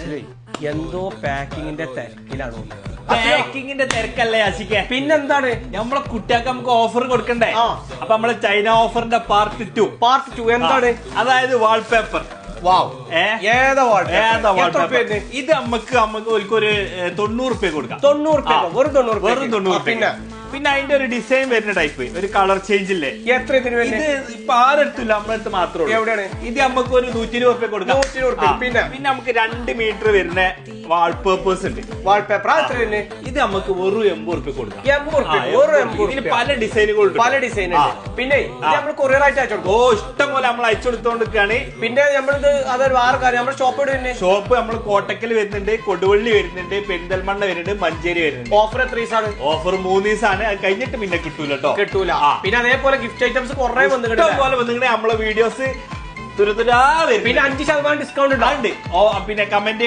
അശ്ലേ എന്തോ പാക്കിങ്ങിന്റെ തിരക്കിലാണ്. പാക്കിങ്ങിന്റെ തിരക്കല്ലേ അശിക്ക? പിന്നെന്താണ് നമ്മളെ കുട്ടികൾക്ക് നമുക്ക് ഓഫർ കൊടുക്കണ്ടേ? അപ്പൊ നമ്മളെ ചൈന ഓഫറിന്റെ പാർട്ട് 2 എന്താണ്? അതായത് വാൾപേപ്പർ. ഇത് നമുക്ക് ഒരു 90 രൂപ കൊടുക്കാം. 90 പിന്നെ അതിന്റെ ഒരു ഡിസൈൻ വരുന്ന ടൈപ്പ്, ഒരു കളർ ചേഞ്ച് ഇല്ലേ? എത്ര ഇതിന് ഇത് ഇപ്പൊ ആരെടുത്തില്ല, നമ്മളടുത്ത് മാത്രമേ. എവിടെയാണ് ഇത് നമുക്ക് ഒരു 120 രൂപ കൊടുക്കാം. പിന്നെ നമുക്ക് 2 മീറ്റർ വരുന്ന വാൾപേപ്പേഴ്സ് ഉണ്ട്. വാൾപേപ്പർ ഇത് നമുക്ക് വെറും 80 രൂപ കൊടുക്കാം. ഇതിന് പല ഡിസൈനുകളുണ്ട്, പല ഡിസൈൻ. പിന്നെ നമ്മൾ കൊറിയർ ആയിട്ട് അയച്ചു കൊടുക്കും. ഇഷ്ടം പോലെ നമ്മൾ അയച്ചു കൊടുത്തോണ്ടിരിക്കുകയാണ്. പിന്നെ നമ്മളിത് അതൊരു വേറെ കാര്യം, നമ്മുടെ ഷോപ്പ് നമ്മൾ കോട്ടക്കൽ വരുന്നുണ്ട്, കൊടുവള്ളി വരുന്നുണ്ട്, പെരിന്തൽമണ്ണ വരുന്നുണ്ട്, മഞ്ചേരി വരുന്നുണ്ട്. ഓഫർ എത്ര ദിവസമാണ്? ഓഫർ 3 ദിവസമാണ്. അത് കഴിഞ്ഞിട്ട് പിന്നെ കിട്ടൂല കേട്ടോ, കിട്ടൂല. പിന്നെ അതേപോലെ ഗിഫ്റ്റ് ഐറ്റംസ് കുറെ വന്നിട്ട് നമ്മളെ വീഡിയോസ് തുരുതുരാ വരും. പിന്നെ 5% ഡിസ്കൗണ്ട് ഉണ്ട്. പിന്നെ കമന്റ്